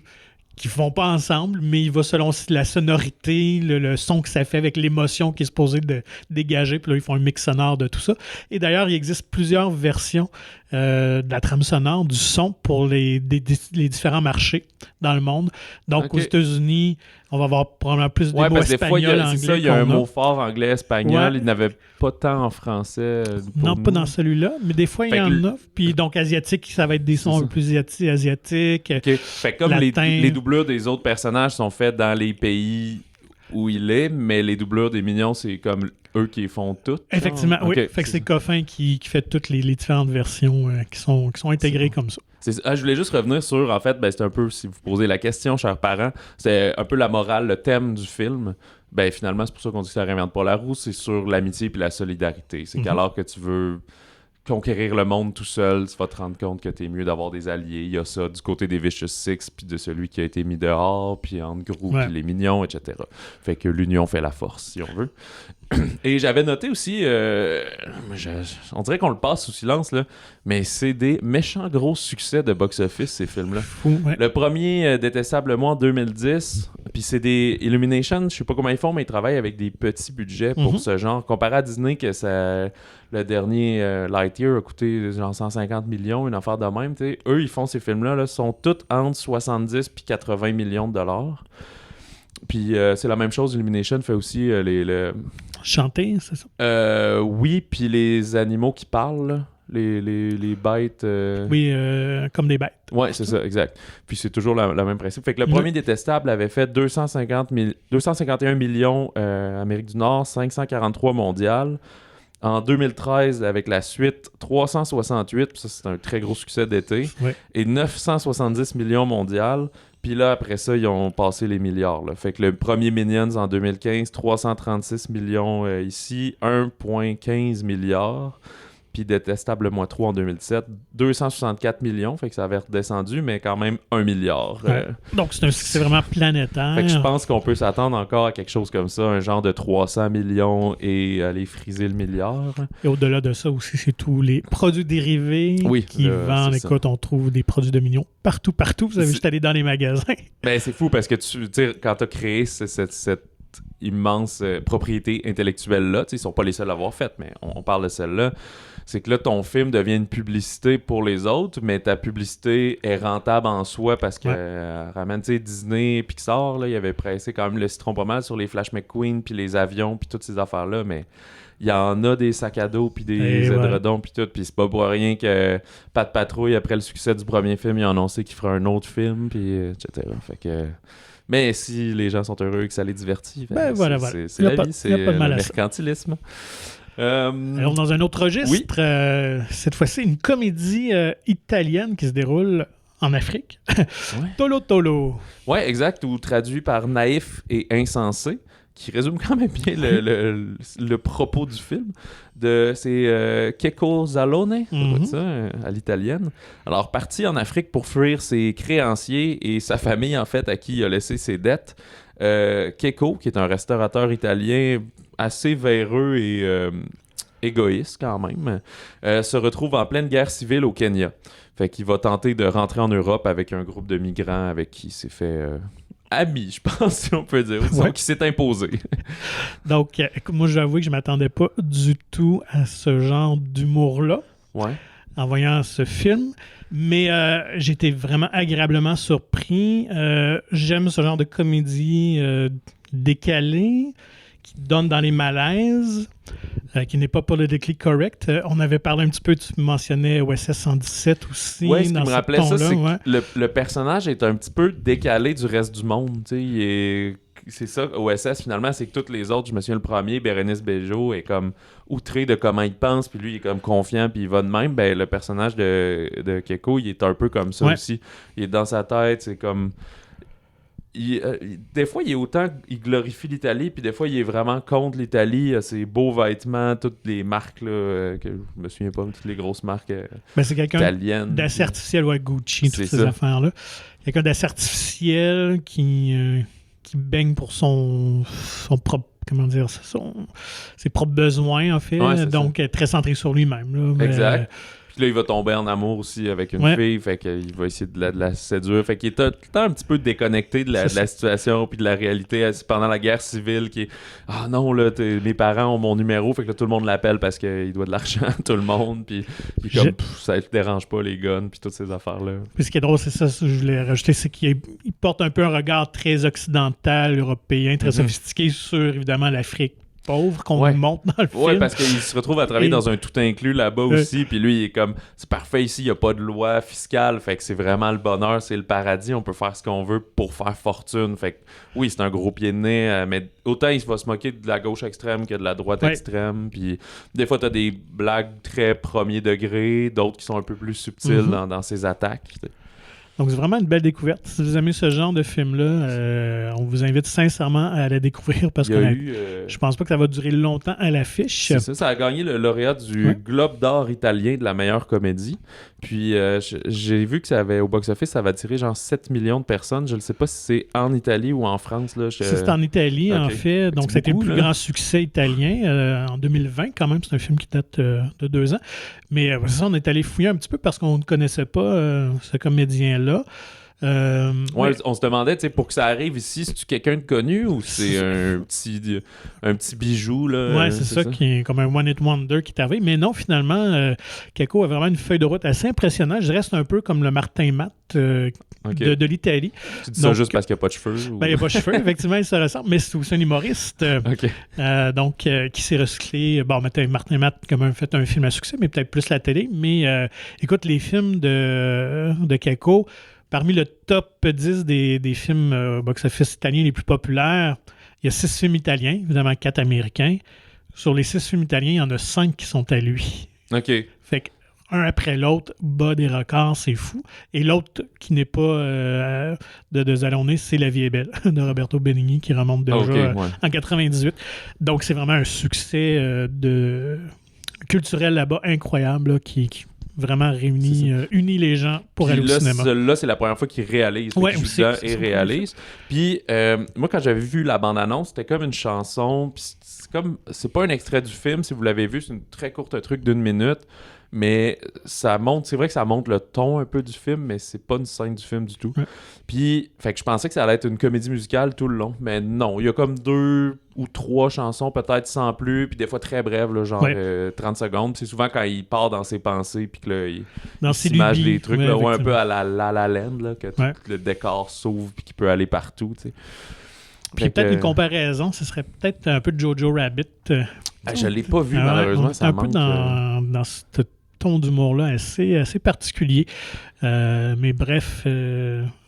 [SPEAKER 1] qui ne vont pas ensemble, mais il va selon la sonorité, le son que ça fait avec l'émotion qui est supposée de dégager. Puis là, ils font un mix sonore de tout ça. Et d'ailleurs, il existe plusieurs versions de la trame sonore, du son pour les différents marchés dans le monde. Donc, aux États-Unis, on va avoir probablement plus de mots espagnols, anglais.
[SPEAKER 2] C'est ça, il y a un mot fort anglais-espagnol. Il n'avait pas tant en français.
[SPEAKER 1] Non, pas dans celui-là, mais des fois, il y en a. Puis donc, asiatique, ça va être des sons un peu plus asiatiques.
[SPEAKER 2] Okay. Fait comme les doublures des autres personnages sont faites dans les pays où il est, mais les doublures des Minions, c'est comme eux qui les font toutes.
[SPEAKER 1] Effectivement, oui. Fait que c'est Coffin qui fait toutes les différentes versions qui sont intégrées comme ça.
[SPEAKER 2] Je voulais juste revenir sur, en fait, c'est un peu, si vous posez la question, chers parents, c'est un peu la morale, le thème du film. Finalement, c'est pour ça qu'on dit que ça réinvente pas la roue, c'est sur l'amitié et la solidarité. C'est qu'alors que tu veux conquérir le monde tout seul, tu vas te rendre compte que t'es mieux d'avoir des alliés. Il y a ça du côté des Vicious Six, puis de celui qui a été mis dehors, puis entre Gru, puis les Mignons, etc. Fait que l'union fait la force, si on veut. Et j'avais noté aussi, on dirait qu'on le passe sous silence, là, mais c'est des méchants gros succès de box-office, ces films-là. Le premier, Détestablement, en 2010, puis c'est des Illumination, je sais pas comment ils font, mais ils travaillent avec des petits budgets pour ce genre. Comparé à Disney, que le dernier Lightyear a coûté genre 150 millions, une affaire de même, t'sais. Eux, ils font ces films-là, sont tous entre 70 puis 80 millions de dollars. Puis c'est la même chose, Illumination fait aussi
[SPEAKER 1] chanter, c'est ça?
[SPEAKER 2] Oui, puis les animaux qui parlent, là. Les bêtes...
[SPEAKER 1] Oui, comme des bêtes.
[SPEAKER 2] Ouais, c'est ça, exact. Puis c'est toujours le même principe. Fait que le premier Détestable avait fait 251 millions Amérique du Nord, 543 mondial. En 2013, avec la suite, 368, puis ça c'est un très gros succès d'été, et 970 millions mondial. Puis là, après ça, ils ont passé les milliards. Là. Fait que le premier Minions en 2015, 336 millions ici, 1,15 milliard. Puis Détestablement 3 en 2007, 264 millions, fait que ça avait redescendu, mais quand même 1 milliard.
[SPEAKER 1] Donc c'est un succès vraiment planétaire.
[SPEAKER 2] Fait que je pense qu'on peut s'attendre encore à quelque chose comme ça, un genre de 300 millions et aller friser le milliard.
[SPEAKER 1] Et au-delà de ça aussi, c'est tous les produits dérivés qui vendent. Écoute, on trouve des produits de Minions partout. Vous avez juste aller dans les magasins.
[SPEAKER 2] C'est fou parce que quand tu as créé cette immense propriété intellectuelle-là, ils sont pas les seuls à l'avoir faite, mais on parle de celle-là. C'est que là, ton film devient une publicité pour les autres, mais ta publicité est rentable en soi parce que ramène, tu sais, Disney et Pixar, là, ils avaient pressé quand même le citron pas mal sur les Flash McQueen, puis les avions, puis toutes ces affaires-là, mais il y en a des sacs à dos, puis des édredons, puis tout, puis c'est pas pour rien que Pat Patrouille, après le succès du premier film, il a annoncé qu'il ferait un autre film, puis etc. Fait que... Mais si les gens sont heureux et que ça les divertit, c'est la vie, c'est le mercantilisme.
[SPEAKER 1] Alors, dans un autre registre, cette fois-ci, une comédie italienne qui se déroule en Afrique. Tolo Tolo.
[SPEAKER 2] Ouais, exact, ou traduit par Naïf et Insensé, qui résume quand même bien le propos du film. C'est Checco Zalone, à l'italienne. Alors, parti en Afrique pour fuir ses créanciers et sa famille, en fait, à qui il a laissé ses dettes, Checco, qui est un restaurateur italien assez véreux et égoïste quand même, se retrouve en pleine guerre civile au Kenya. Fait qu'il va tenter de rentrer en Europe avec un groupe de migrants avec qui il s'est fait ami, je pense, si on peut dire, qui s'est imposé.
[SPEAKER 1] Donc, moi, j'avoue que je m'attendais pas du tout à ce genre d'humour-là en voyant ce film. Mais j'ai été vraiment agréablement surpris. J'aime ce genre de comédie décalée qui donne dans les malaises, qui n'est pas politically correct. On avait parlé un petit peu, tu mentionnais OSS 117 aussi.
[SPEAKER 2] Ouais, ce qui
[SPEAKER 1] dans
[SPEAKER 2] me
[SPEAKER 1] ce
[SPEAKER 2] rappelait ça,
[SPEAKER 1] ton-là,
[SPEAKER 2] c'est
[SPEAKER 1] ouais.
[SPEAKER 2] que le personnage est un petit peu décalé du reste du monde. Tu sais, c'est ça, OSS, finalement, c'est que tous les autres, je me souviens le premier, Bérénice Bejo, est comme outré de comment il pense, puis lui, il est comme confiant, puis il va de même. Ben, le personnage de Keiko, il est un peu comme ça aussi. Il est dans sa tête, c'est comme... des fois, il est autant... Il glorifie l'Italie, puis des fois, il est vraiment contre l'Italie. Il a ses beaux vêtements, toutes les marques, là, que je me souviens pas, toutes les grosses marques
[SPEAKER 1] C'est quelqu'un
[SPEAKER 2] italiennes.
[SPEAKER 1] d'assez artificiel, Gucci, toutes
[SPEAKER 2] C'est
[SPEAKER 1] ces
[SPEAKER 2] ça.
[SPEAKER 1] affaires-là. Quelqu'un d'assez artificiel qui baigne pour son propre, comment dire, ses propres besoins, en fait.
[SPEAKER 2] Ouais,
[SPEAKER 1] donc, très centré sur lui-même. Là,
[SPEAKER 2] exact. Puis là, il va tomber en amour aussi avec une fille, fait qu'il va essayer de la séduire. Fait qu'il est tout le temps un petit peu déconnecté de la situation puis de la réalité. C'est pendant la guerre civile qui est « Ah non, là, mes parents ont mon numéro, fait que là, tout le monde l'appelle parce qu'il doit de l'argent à tout le monde. » Puis comme, ça ne dérange pas les guns puis toutes ces affaires-là. Puis
[SPEAKER 1] ce qui est drôle, c'est ça, je voulais rajouter, c'est qu'il porte un peu un regard très occidental, européen, très sophistiqué sur, évidemment, l'Afrique pauvre qu'on nous montre dans le film.
[SPEAKER 2] Ouais, parce qu'il se retrouve à travailler dans un tout inclus là-bas aussi, puis lui, il est comme, c'est parfait ici, il n'y a pas de loi fiscale, fait que c'est vraiment le bonheur, c'est le paradis, on peut faire ce qu'on veut pour faire fortune, fait que oui, c'est un gros pied de nez, mais autant il va se moquer de la gauche extrême que de la droite extrême, puis des fois, t'as des blagues très premier degré, d'autres qui sont un peu plus subtiles dans ses attaques.
[SPEAKER 1] Donc, c'est vraiment une belle découverte. Si vous aimez ce genre de film-là, on vous invite sincèrement à la découvrir parce que je pense pas que ça va durer longtemps à l'affiche.
[SPEAKER 2] C'est ça, ça a gagné le lauréat du Globe d'or italien de la meilleure comédie. Puis, j'ai vu que ça avait, au box-office, ça va tirer genre 7 millions de personnes. Je ne sais pas si c'est en Italie ou en France. Là,
[SPEAKER 1] c'est en Italie, en fait. Donc, c'était le plus grand succès italien en 2020, quand même. C'est un film qui date de 2 ans. Mais ça, on est allé fouiller un petit peu parce qu'on ne connaissait pas ce comédien-là.
[SPEAKER 2] On se demandait, pour que ça arrive ici, c'est-tu quelqu'un de connu ou c'est un petit bijou? Là,
[SPEAKER 1] c'est ça qui est comme un one-hit wonder qui est arrivé. Mais non, finalement, Keiko a vraiment une feuille de route assez impressionnante. Je reste un peu comme le Martin Matt de l'Italie.
[SPEAKER 2] Tu dis ça juste parce qu'il n'y a pas de cheveux?
[SPEAKER 1] Il n'y a pas de cheveux, effectivement, il se ressemble. Mais c'est aussi un humoriste qui s'est recyclé. Bon, Martin Matt a quand même fait un film à succès, mais peut-être plus la télé. Mais écoute, les films de Keiko... Parmi le top 10 des films box-office italiens les plus populaires, il y a 6 films italiens, évidemment 4 américains. Sur les 6 films italiens, il y en a 5 qui sont à lui.
[SPEAKER 2] OK.
[SPEAKER 1] Fait qu'un après l'autre bat des records, c'est fou. Et l'autre qui n'est pas de Zalone, c'est La vie est belle, de Roberto Benigni, qui remonte déjà en 98. Donc, c'est vraiment un succès culturel là-bas incroyable, là, qui vraiment unit les gens pour aller au cinéma.
[SPEAKER 2] Celui-là, c'est la première fois qu'il réalise. Réalise. Puis, moi, quand j'avais vu la bande-annonce, c'était comme une chanson. Puis c'est pas un extrait du film. Si vous l'avez vu, c'est une très courte truc d'1 minute. Mais c'est vrai que ça montre le ton un peu du film, mais c'est pas une scène du film du tout. Ouais. Puis, fait que je pensais que ça allait être une comédie musicale tout le long. Mais non, il y a comme 2 ou 3 chansons, peut-être sans plus, puis des fois très brèves, là, genre 30 secondes. C'est souvent quand il part dans ses pensées, puis que là, il s'image des trucs, là, un peu à la Land, là, que tout le décor s'ouvre, puis qu'il peut aller partout, tu sais.
[SPEAKER 1] Puis peut-être une comparaison, ce serait peut-être un peu de Jojo Rabbit.
[SPEAKER 2] Je l'ai pas vu, malheureusement, ça manque.
[SPEAKER 1] Un peu dans ce ton d'humour-là assez particulier. Mais bref,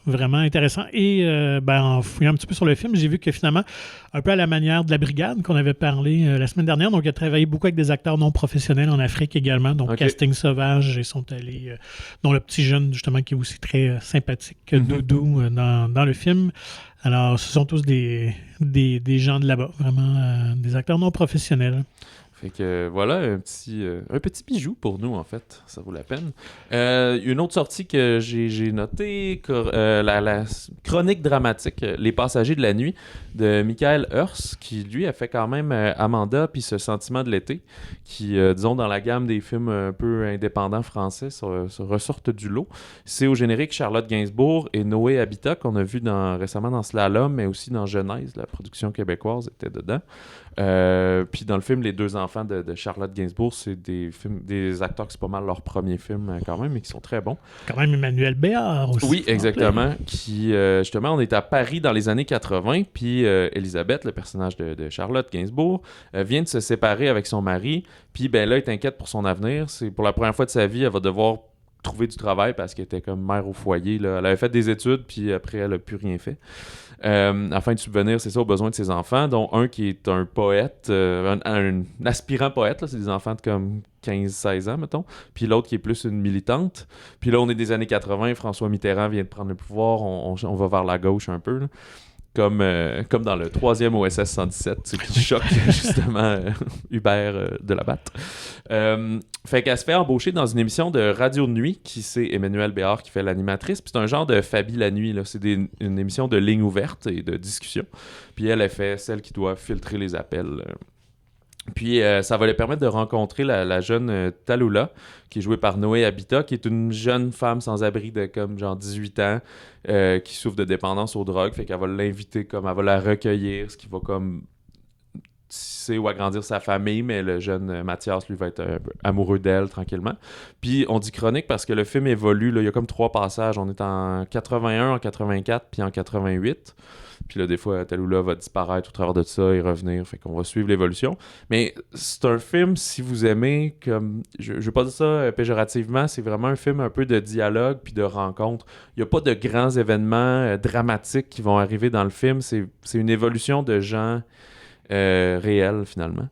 [SPEAKER 1] vraiment intéressant. Et en fouillant un petit peu sur le film, j'ai vu que finalement, un peu à la manière de La Brigade qu'on avait parlé la semaine dernière, donc il a travaillé beaucoup avec des acteurs non professionnels en Afrique également, donc Casting Sauvage, ils sont allés, dont le petit jeune justement qui est aussi très sympathique, Doudou, dans le film. Alors, ce sont tous des gens de là-bas, vraiment des acteurs non professionnels.
[SPEAKER 2] Fait que voilà, un petit bijou pour nous, en fait. Ça vaut la peine. Une autre sortie que j'ai notée, la chronique dramatique Les Passagers de la nuit de Michael Hirst, qui, lui, a fait quand même Amanda puis Ce sentiment de l'été, qui, disons, dans la gamme des films un peu indépendants français, se ressortent du lot. C'est au générique Charlotte Gainsbourg et Noé Habitat, qu'on a vu récemment dans Slalom, mais aussi dans Genèse, la production québécoise était dedans. Puis dans le film Les deux enfants, enfants de Charlotte Gainsbourg, c'est des acteurs qui c'est pas mal leur premier film quand même, mais qui sont très bons.
[SPEAKER 1] Quand même Emmanuel Béard aussi.
[SPEAKER 2] Oui, exactement. Qui, justement, on est à Paris dans les années 80, puis Elisabeth, le personnage de Charlotte Gainsbourg, vient de se séparer avec son mari, puis ben là, elle est inquiète pour son avenir. C'est pour la première fois de sa vie, elle va devoir trouver du travail parce qu'elle était comme mère au foyer. Là. Elle avait fait des études, puis après, elle n'a plus rien fait. Afin de subvenir, c'est ça, aux besoins de ses enfants, dont un qui est un poète, un aspirant poète, là, c'est des enfants de comme 15-16 ans, mettons, puis l'autre qui est plus une militante. Puis là, on est des années 80, François Mitterrand vient de prendre le pouvoir, on va vers la gauche un peu, là. Comme dans le 3e OSS 117, ce qui choque justement Hubert de la Batte. Fait qu'elle se fait embaucher dans une émission de radio de nuit, qui c'est Emmanuel Béard qui fait l'animatrice. Puis c'est un genre de Fabi la nuit, là. C'est une émission de ligne ouverte et de discussion. Puis elle fait celle qui doit filtrer les appels. Puis ça va lui permettre de rencontrer la jeune Tallulah, qui est jouée par Noé Habitat, qui est une jeune femme sans abri de comme genre 18 ans, qui souffre de dépendance aux drogues. Fait qu'elle va l'inviter, comme elle va la recueillir, ce qui va comme tisser ou agrandir sa famille, mais le jeune Mathias, lui, va être un peu amoureux d'elle tranquillement. Puis on dit chronique parce que le film évolue, là, il y a comme 3 passages. On est en 81, en 84, puis en 88. Puis là, des fois, Tallulah va disparaître au travers de ça et revenir. Fait qu'on va suivre l'évolution. Mais c'est un film, si vous aimez, comme je veux pas dire ça péjorativement, c'est vraiment un film un peu de dialogue puis de rencontre. Il n'y a pas de grands événements dramatiques qui vont arriver dans le film. C'est une évolution de gens réels, finalement.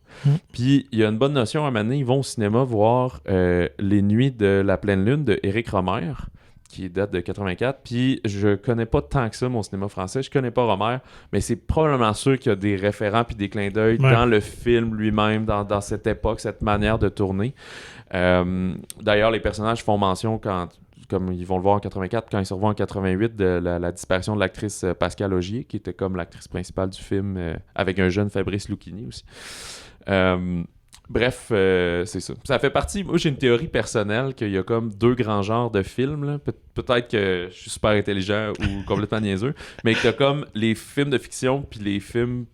[SPEAKER 2] Puis il y a une bonne notion, à un moment donné, ils vont au cinéma voir Les Nuits de la pleine lune de Éric Rohmer, qui date de 84, puis je connais pas tant que ça mon cinéma français, je connais pas Rohmer, mais c'est probablement sûr qu'il y a des référents puis des clins d'œil dans le film lui-même, dans cette époque, cette manière de tourner. D'ailleurs, les personnages font mention comme ils vont le voir en 84, quand ils se revoient en 88, de la disparition de l'actrice Pascale Augier, qui était comme l'actrice principale du film, avec un jeune Fabrice Lucchini aussi. Bref, c'est ça. Ça fait partie... Moi, j'ai une théorie personnelle qu'il y a comme 2 grands genres de films. Là. Peut-être que je suis super intelligent ou complètement niaiseux, mais que t'as comme les films de fiction puis les films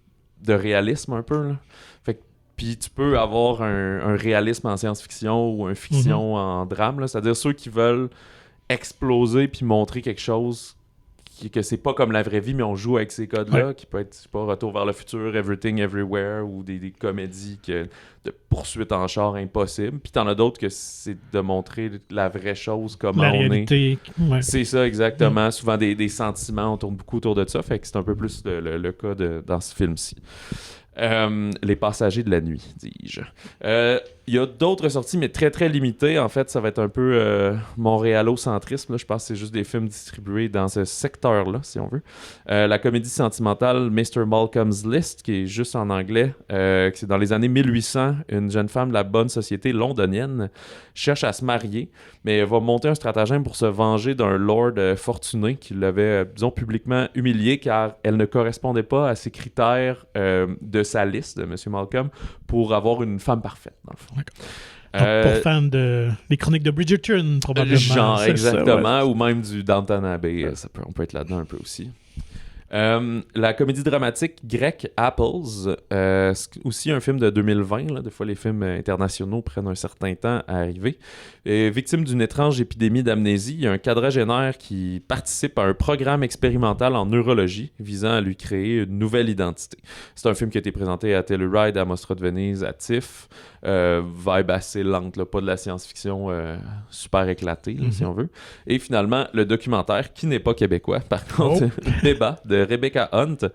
[SPEAKER 2] de réalisme un peu. Là. Fait que puis tu peux avoir un réalisme en science-fiction ou une fiction en drame. Là. C'est-à-dire ceux qui veulent exploser puis montrer quelque chose que c'est pas comme la vraie vie, mais on joue avec ces codes-là, qui peut être, je sais pas, Retour vers le futur, Everything Everywhere, ou des comédies de poursuite en char impossible. Puis t'en as d'autres que c'est de montrer la vraie chose, comment
[SPEAKER 1] la
[SPEAKER 2] on
[SPEAKER 1] réalité.
[SPEAKER 2] est.
[SPEAKER 1] Ouais.
[SPEAKER 2] C'est ça, exactement. Souvent des sentiments, on tourne beaucoup autour de ça, fait que c'est un peu plus le cas dans ce film-ci. Les passagers de la nuit, dis-je. Il y a d'autres sorties, mais très très limitées. En fait, ça va être un peu montréalocentrisme. Là. Je pense que c'est juste des films distribués dans ce secteur-là, si on veut. La comédie sentimentale Mr. Malcolm's List, qui est juste en anglais, c'est dans les années 1800. Une jeune femme de la bonne société londonienne cherche à se marier, mais elle va monter un stratagème pour se venger d'un lord fortuné qui l'avait, disons, publiquement humilié car elle ne correspondait pas à ses critères de sa liste de M. Malcolm pour avoir une femme parfaite, dans le fond.
[SPEAKER 1] Donc, pour fans des chroniques de Bridgerton, probablement.
[SPEAKER 2] Genre, exactement,
[SPEAKER 1] ça, ouais.
[SPEAKER 2] ou même du Downton Abbey, on peut être là-dedans un peu aussi. La comédie dramatique grecque Apples, c'est aussi un film de 2020, là. Des fois les films internationaux prennent un certain temps à arriver. Victime d'une étrange épidémie d'amnésie, il y a un quadragénaire qui participe à un programme expérimental en neurologie visant à lui créer une nouvelle identité. C'est un film qui a été présenté à Telluride, à Mostra de Venise, à TIFF. Vibe assez lente, là, pas de la science-fiction super éclatée, là, si on veut. Et finalement, le documentaire, qui n'est pas québécois, par contre, Débat de Rebecca Hunt,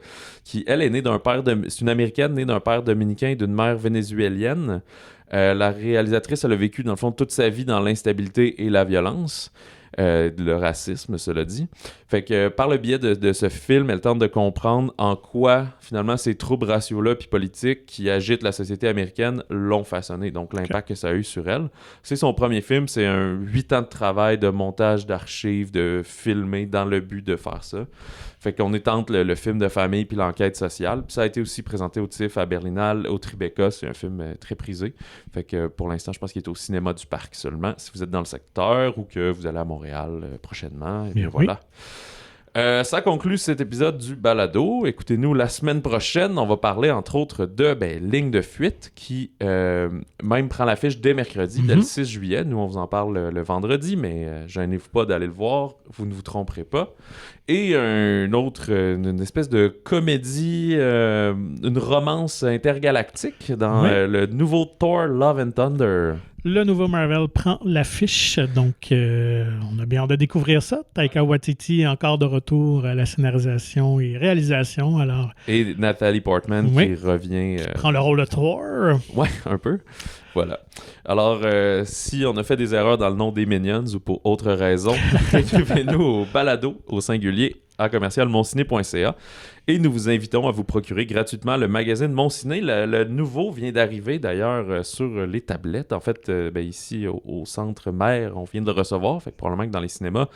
[SPEAKER 2] qui, elle, est née d'un père... C'est une Américaine née d'un père dominicain et d'une mère vénézuélienne. La réalisatrice, elle a vécu, dans le fond, toute sa vie dans l'instabilité et la violence. Le racisme, cela dit. Fait que par le biais de ce film, elle tente de comprendre en quoi, finalement, ces troubles raciaux-là puis politiques qui agitent la société américaine l'ont façonné, donc l'impact que ça a eu sur elle. C'est son premier film, c'est un 8 ans de travail, de montage d'archives, de filmer dans le but de faire ça. Fait qu'on est entre le film de famille puis l'enquête sociale. Puis ça a été aussi présenté au TIFF à Berlinale, au Tribeca. C'est un film très prisé. Fait que pour l'instant, je pense qu'il est au cinéma du parc seulement. Si vous êtes dans le secteur ou que vous allez à Montréal prochainement, et bien voilà. Ça conclut cet épisode du Balado. Écoutez-nous la semaine prochaine. On va parler entre autres de Ligne de fuite qui même prend l'affiche dès mercredi, dès le 6 juillet. Nous, on vous en parle le vendredi, mais gênez-vous pas d'aller le voir. Vous ne vous tromperez pas. Et une espèce de comédie, une romance intergalactique dans le nouveau Thor Love and Thunder.
[SPEAKER 1] Le nouveau Marvel prend l'affiche, donc on a bien hâte de découvrir ça. Taika Waititi encore de retour à la scénarisation et réalisation.
[SPEAKER 2] Et Nathalie Portman qui revient...
[SPEAKER 1] prend le rôle de Thor.
[SPEAKER 2] Ouais, un peu. Voilà. Alors, si on a fait des erreurs dans le nom des Minions ou pour autre raison, écrivez-nous au balado au singulier à commercialmonciné.ca et nous vous invitons à vous procurer gratuitement le magazine Mon Ciné. Le nouveau vient d'arriver d'ailleurs sur les tablettes. En fait, ici au centre mère, on vient de le recevoir. Fait que probablement que dans les cinémas,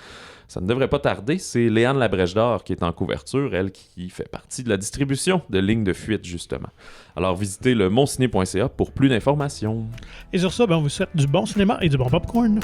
[SPEAKER 2] ça ne devrait pas tarder. C'est Léane Labrèche d'Or qui est en couverture, elle qui fait partie de la distribution de Ligne de fuite, justement. Alors, visitez le monciné.ca pour plus d'informations.
[SPEAKER 1] Et sur ça, on vous souhaite du bon cinéma et du bon popcorn.